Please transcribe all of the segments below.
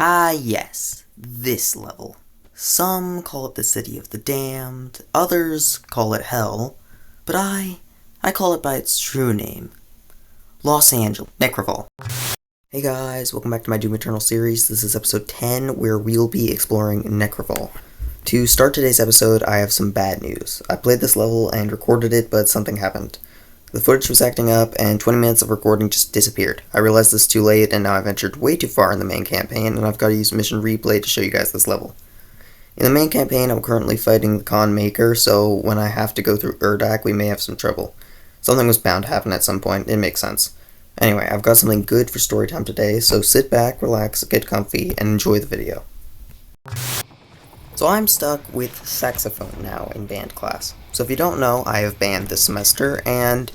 Ah, yes, this level. Some call it the City of the Damned, others call it Hell, but I call it by its true name, Los Angel Necravol. Hey guys, welcome back to my Doom Eternal series. This is episode 10, where we'll be exploring Necravol. To start today's episode, I have some bad news. I played this level and recorded it, but something happened. The footage was acting up, and 20 minutes of recording just disappeared. I realized this too late, and now I've ventured way too far in the main campaign, and I've got to use Mission Replay to show you guys this level. In the main campaign, I'm currently fighting the Con Maker, so when I have to go through Urdak, we may have some trouble. Something was bound to happen at some point, it makes sense. Anyway, I've got something good for story time today, so sit back, relax, get comfy, and enjoy the video. So I'm stuck with Saxophone now in band class. So if you don't know, I have band this semester, and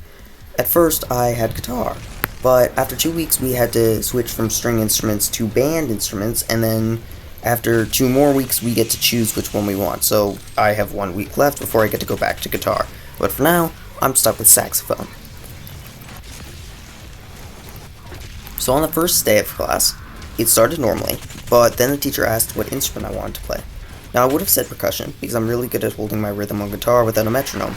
at first I had guitar. But after 2 weeks we had to switch from string instruments to band instruments, and then after 2 more weeks we get to choose which one we want. So I have 1 week left before I get to go back to guitar. But for now, I'm stuck with saxophone. So on the first day of class, it started normally, but then the teacher asked what instrument I wanted to play. Now I would have said percussion, because I'm really good at holding my rhythm on guitar without a metronome.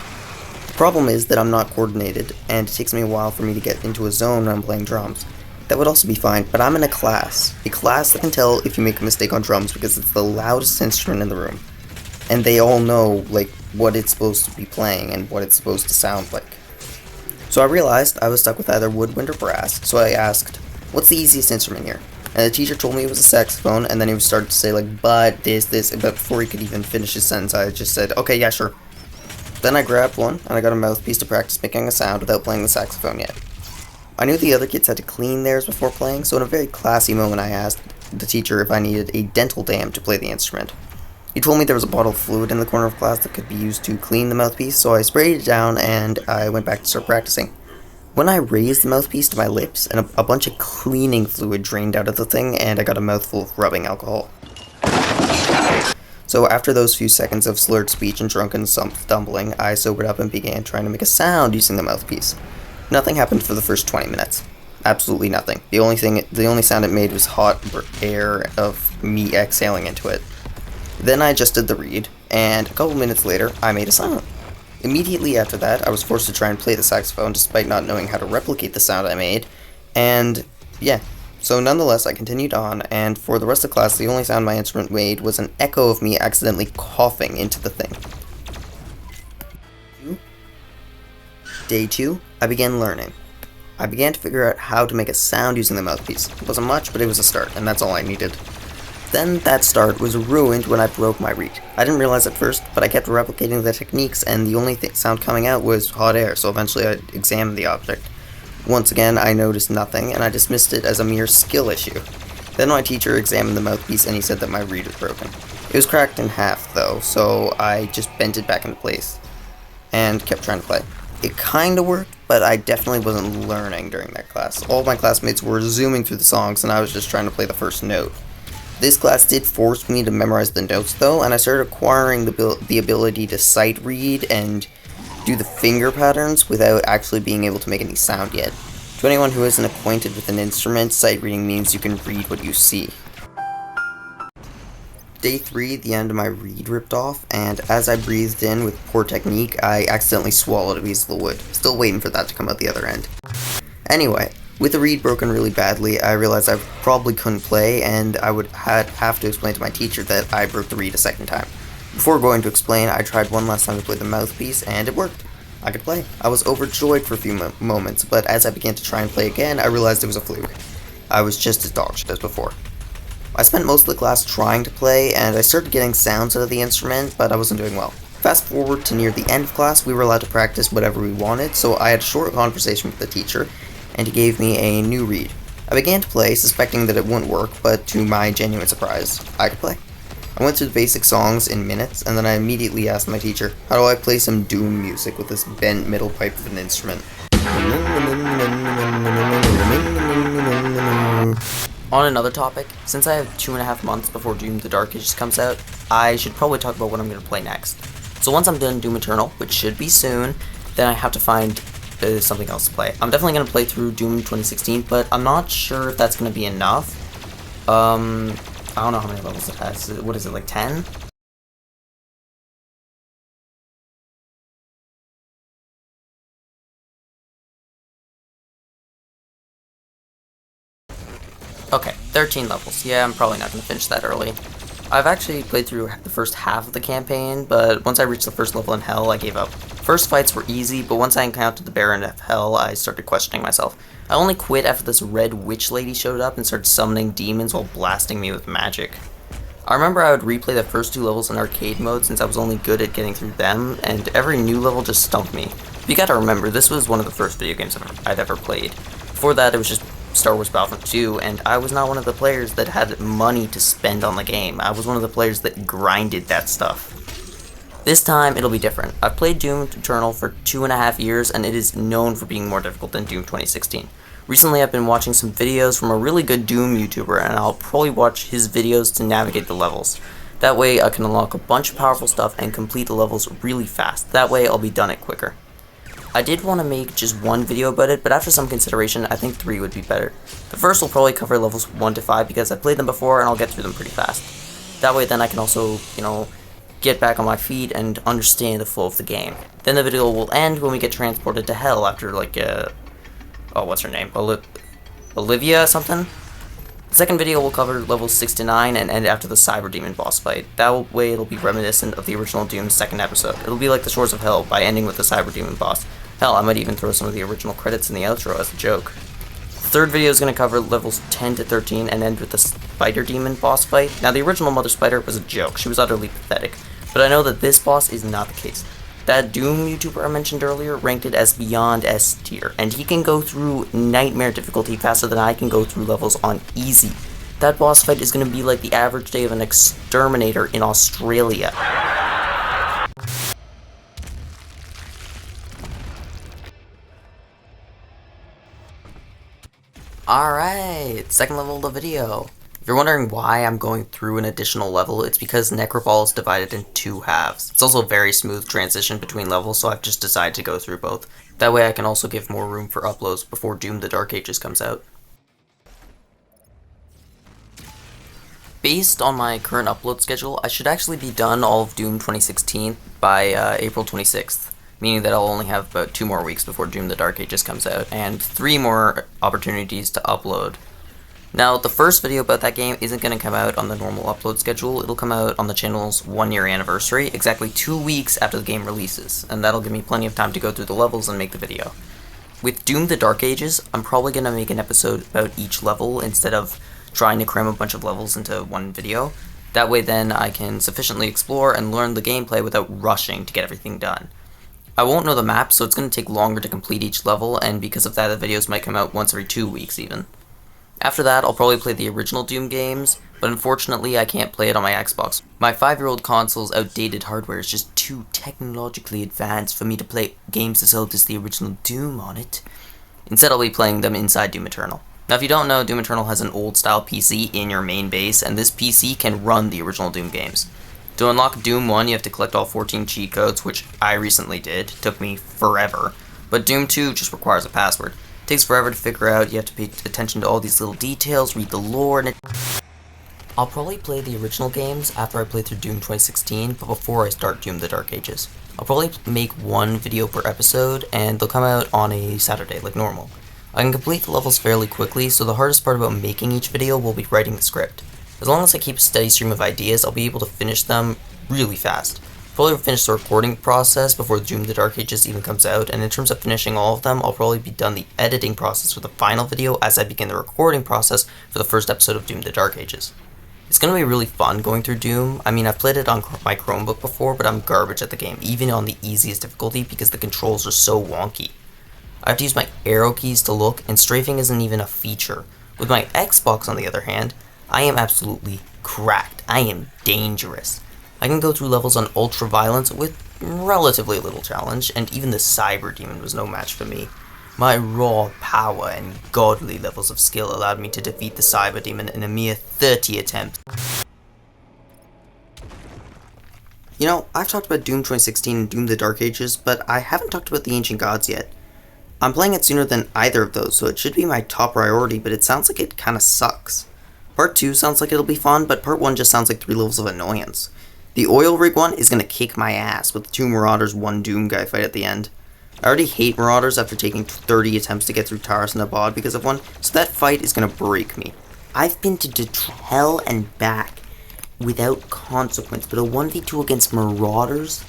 The problem is that I'm not coordinated, and it takes me a while for me to get into a zone when I'm playing drums. That would also be fine, but I'm in a class that can tell if you make a mistake on drums because it's the loudest instrument in the room. And they all know, what it's supposed to be playing and what it's supposed to sound like. So I realized I was stuck with either woodwind or brass, so I asked, what's the easiest instrument here? And the teacher told me it was a saxophone, and then he started to say, but this, but before he could even finish his sentence, I just said, okay, yeah, sure. Then I grabbed one, and I got a mouthpiece to practice making a sound without playing the saxophone yet. I knew the other kids had to clean theirs before playing, so in a very classy moment I asked the teacher if I needed a dental dam to play the instrument. He told me there was a bottle of fluid in the corner of class that could be used to clean the mouthpiece, so I sprayed it down, and I went back to start practicing. When I raised the mouthpiece to my lips, and a bunch of cleaning fluid drained out of the thing, and I got a mouthful of rubbing alcohol. So after those few seconds of slurred speech and drunken stumbling, I sobered up and began trying to make a sound using the mouthpiece. Nothing happened for the first 20 minutes. Absolutely nothing. The only sound it made was hot air of me exhaling into it. Then I adjusted the reed, and a couple minutes later, I made a sound. Immediately after that, I was forced to try and play the saxophone despite not knowing how to replicate the sound I made, and yeah. So nonetheless, I continued on, and for the rest of class, the only sound my instrument made was an echo of me accidentally coughing into the thing. Day 2, I began learning. I began to figure out how to make a sound using the mouthpiece. It wasn't much, but it was a start, and that's all I needed. Then that start was ruined when I broke my reed. I didn't realize at first, but I kept replicating the techniques, and the only sound coming out was hot air, so eventually I examined the object. Once again, I noticed nothing, and I dismissed it as a mere skill issue. Then my teacher examined the mouthpiece, and he said that my reed was broken. It was cracked in half, though, so I just bent it back into place, and kept trying to play. It kinda worked, but I definitely wasn't learning during that class. All my classmates were zooming through the songs, and I was just trying to play the first note. This class did force me to memorize the notes, though, and I started acquiring the ability to sight read and do the finger patterns without actually being able to make any sound yet. To anyone who isn't acquainted with an instrument, sight reading means you can read what you see. Day 3, the end of my reed ripped off, and as I breathed in with poor technique, I accidentally swallowed a piece of the wood. Still waiting for that to come out the other end. Anyway, with the reed broken really badly, I realized I probably couldn't play, and I would have to explain to my teacher that I broke the reed a second time. Before going to explain, I tried one last time to play the mouthpiece, and it worked. I could play. I was overjoyed for a few moments, but as I began to try and play again, I realized it was a fluke. I was just as dogshit as before. I spent most of the class trying to play, and I started getting sounds out of the instrument, but I wasn't doing well. Fast forward to near the end of class, we were allowed to practice whatever we wanted, so I had a short conversation with the teacher, and he gave me a new reed. I began to play, suspecting that it wouldn't work, but to my genuine surprise, I could play. I went through the basic songs in minutes, and then I immediately asked my teacher, how do I play some doom music with this bent middle pipe of an instrument? On another topic, since I have 2.5 months before Doom the Dark Ages comes out, I should probably talk about what I'm going to play next. So once I'm done Doom Eternal, which should be soon, then I have to find something else to play. I'm definitely going to play through Doom 2016, but I'm not sure if that's going to be enough. I don't know how many levels it has. What is it, like 10? Okay, 13 levels. Yeah, I'm probably not going to finish that early. I've actually played through the first half of the campaign, but once I reached the first level in Hell, I gave up. First fights were easy, but once I encountered the Baron of Hell, I started questioning myself. I only quit after this red witch lady showed up and started summoning demons while blasting me with magic. I remember I would replay the first 2 levels in arcade mode since I was only good at getting through them, and every new level just stumped me. But you gotta remember, this was one of the first video games I'd ever played. Before that, it was just Star Wars Battlefront 2, and I was not one of the players that had money to spend on the game. I was one of the players that grinded that stuff. This time, it'll be different. I've played Doom Eternal for 2.5 years, and it is known for being more difficult than Doom 2016. Recently, I've been watching some videos from a really good Doom YouTuber, and I'll probably watch his videos to navigate the levels. That way, I can unlock a bunch of powerful stuff and complete the levels really fast. That way, I'll be done it quicker. I did want to make just one video about it, but after some consideration, I think 3 would be better. The first will probably cover levels 1 to 5 because I played them before and I'll get through them pretty fast. That way then I can also, get back on my feet and understand the flow of the game. Then the video will end when we get transported to Hell after what's her name? Olivia something? The second video will cover levels 6 to 9 and end after the Cyber Demon boss fight. That way it'll be reminiscent of the original Doom's second episode. It'll be like the Shores of Hell by ending with the Cyber Demon boss. Hell, I might even throw some of the original credits in the outro as a joke. The third video is going to cover levels 10 to 13 and end with the Spider Demon boss fight. Now the original Mother Spider was a joke, she was utterly pathetic, but I know that this boss is not the case. That Doom YouTuber I mentioned earlier ranked it as beyond S tier, and he can go through nightmare difficulty faster than I can go through levels on easy. That boss fight is going to be like the average day of an exterminator in Australia. Alright, second level of the video. If you're wondering why I'm going through an additional level, it's because Necravol is divided in 2 halves. It's also a very smooth transition between levels, so I've just decided to go through both. That way I can also give more room for uploads before Doom the Dark Ages comes out. Based on my current upload schedule, I should actually be done all of Doom 2016 by April 26th, meaning that I'll only have about 2 more weeks before Doom the Dark Ages comes out, and 3 more opportunities to upload. Now, the first video about that game isn't going to come out on the normal upload schedule. It'll come out on the channel's 1-year anniversary, exactly 2 weeks after the game releases, and that'll give me plenty of time to go through the levels and make the video. With Doom the Dark Ages, I'm probably going to make an episode about each level instead of trying to cram a bunch of levels into one video. That way then I can sufficiently explore and learn the gameplay without rushing to get everything done. I won't know the map, so it's going to take longer to complete each level, and because of that the videos might come out once every 2 weeks even. After that, I'll probably play the original Doom games, but unfortunately I can't play it on my Xbox. My 5-year-old console's outdated hardware is just too technologically advanced for me to play games as old as the original Doom on it. Instead, I'll be playing them inside Doom Eternal. Now, if you don't know, Doom Eternal has an old-style PC in your main base, and this PC can run the original Doom games. To unlock Doom 1, you have to collect all 14 cheat codes, which I recently did. It took me forever. But Doom 2 just requires a password. It takes forever to figure out, you have to pay attention to all these little details, read the lore, and I'll probably play the original games after I play through Doom 2016, but before I start Doom the Dark Ages. I'll probably make 1 video per episode, and they'll come out on a Saturday, like normal. I can complete the levels fairly quickly, so the hardest part about making each video will be writing the script. As long as I keep a steady stream of ideas, I'll be able to finish them really fast. I'll probably finish the recording process before Doom the Dark Ages even comes out, and in terms of finishing all of them, I'll probably be done the editing process for the final video as I begin the recording process for the first episode of Doom the Dark Ages. It's going to be really fun going through Doom. I mean, I've played it on my Chromebook before, but I'm garbage at the game, even on the easiest difficulty because the controls are so wonky. I have to use my arrow keys to look, and strafing isn't even a feature. With my Xbox, on the other hand, I am absolutely cracked. I am dangerous. I can go through levels on ultra violence with relatively little challenge, and even the Cyber Demon was no match for me. My raw power and godly levels of skill allowed me to defeat the Cyber Demon in a mere 30 attempts. You know, I've talked about Doom 2016 and Doom the Dark Ages, but I haven't talked about the Ancient Gods yet. I'm playing it sooner than either of those, so it should be my top priority, but it sounds like it kinda sucks. Part 2 sounds like it'll be fun, but Part 1 just sounds like 3 levels of annoyance. The oil rig one is gonna kick my ass with 2 Marauders, 1 Doom guy fight at the end. I already hate Marauders after taking 30 attempts to get through Taurus and Abad because of one, so that fight is gonna break me. I've been to hell and back without consequence, but a 1v2 against Marauders?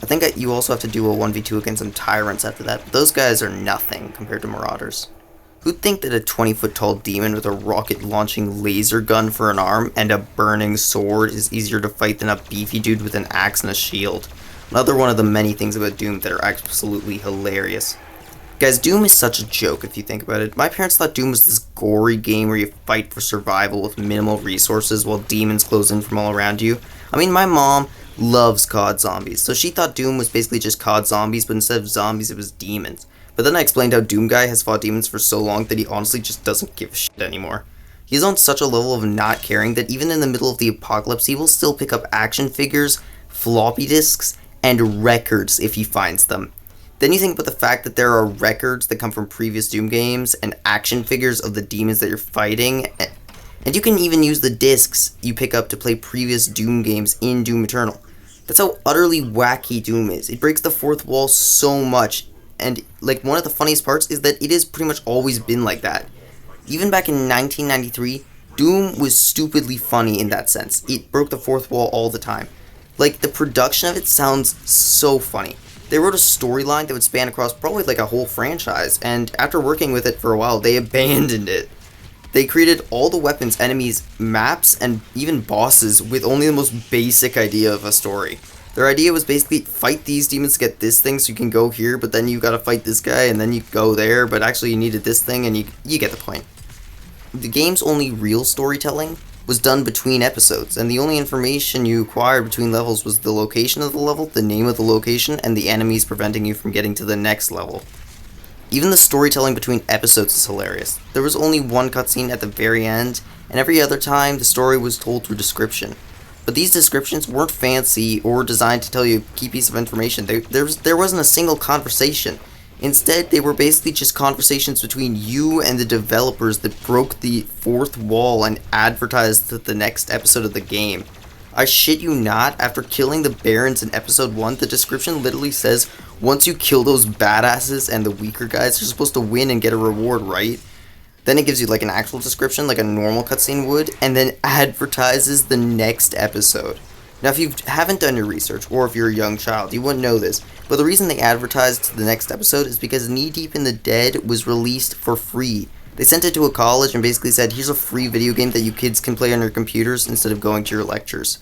I think you also have to do a 1v2 against some Tyrants after that, but those guys are nothing compared to Marauders. Who'd think that a 20-foot tall demon with a rocket-launching laser gun for an arm and a burning sword is easier to fight than a beefy dude with an axe and a shield? Another one of the many things about Doom that are absolutely hilarious. Guys, Doom is such a joke if you think about it. My parents thought Doom was this gory game where you fight for survival with minimal resources while demons close in from all around you. I mean, my mom loves COD zombies, so she thought Doom was basically just COD zombies, but instead of zombies, it was demons. But then I explained how Doom Guy has fought demons for so long that he honestly just doesn't give a shit anymore. He's on such a level of not caring that even in the middle of the apocalypse, he will still pick up action figures, floppy disks, and records if he finds them. Then you think about the fact that there are records that come from previous Doom games and action figures of the demons that you're fighting, and you can even use the discs you pick up to play previous Doom games in Doom Eternal. That's how utterly wacky Doom is. It breaks the fourth wall so much, and like one of the funniest parts is that it has pretty much always been like that. Even back in 1993, Doom was stupidly funny in that sense. It broke the fourth wall all the time. Like, the production of it sounds so funny. They wrote a storyline that would span across probably like a whole franchise, and after working with it for a while, they abandoned it. They created all the weapons, enemies, maps, and even bosses with only the most basic idea of a story. Their idea was basically fight these demons to get this thing so you can go here, but then you gotta fight this guy and then you go there, but actually you needed this thing, and you get the point. The game's only real storytelling was done between episodes, and the only information you acquired between levels was the location of the level, the name of the location, and the enemies preventing you from getting to the next level. Even the storytelling between episodes is hilarious. There was only one cutscene at the very end, and every other time the story was told through description. But these descriptions weren't fancy or designed to tell you a key piece of information. There wasn't a single conversation. Instead, they were basically just conversations between you and the developers that broke the fourth wall and advertised the next episode of the game. I shit you not, after killing the Barons in episode 1, the description literally says, once you kill those badasses and the weaker guys, you're supposed to win and get a reward, right? Then it gives you like an actual description, like a normal cutscene would, and then advertises the next episode. Now, if you haven't done your research, or if you're a young child, you wouldn't know this, but the reason they advertised the next episode is because Knee Deep in the Dead was released for free. They sent it to a college and basically said, here's a free video game that you kids can play on your computers instead of going to your lectures.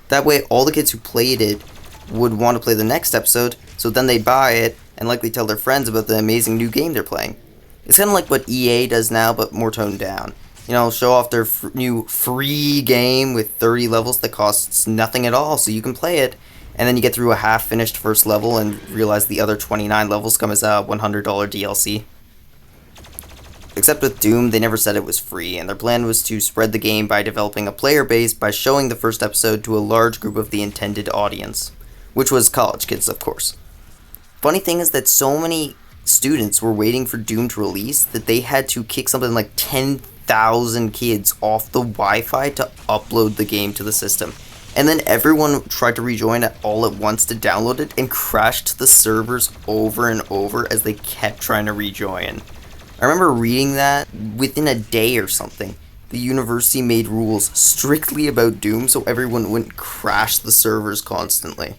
That way, all the kids who played it would want to play the next episode, so then they buy it and likely tell their friends about the amazing new game they're playing. It's kind of like what EA does now, but more toned down. You know, show off their new free game with 30 levels that costs nothing at all, so you can play it, and then you get through a half-finished first level and realize the other 29 levels come as a $100 DLC. Except with Doom, they never said it was free, and their plan was to spread the game by developing a player base by showing the first episode to a large group of the intended audience, which was college kids, of course. Funny thing is that so many students were waiting for Doom to release that they had to kick something like 10,000 kids off the Wi-Fi to upload the game to the system. And then everyone tried to rejoin it all at once to download it and crashed the servers over and over as they kept trying to rejoin. I remember reading that within a day or something. The university made rules strictly about Doom so everyone wouldn't crash the servers constantly.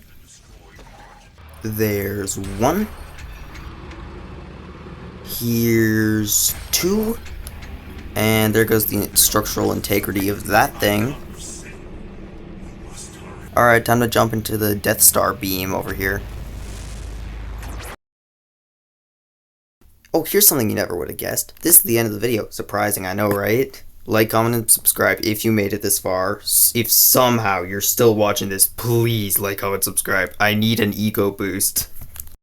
There's one. Here's two. And there goes the structural integrity of that thing. Alright, time to jump into the Death Star beam over here. Oh, here's something you never would have guessed. This is the end of the video. Surprising, I know, right? Like, comment, and subscribe if you made it this far. If somehow you're still watching this, please like, comment, subscribe. I need an ego boost.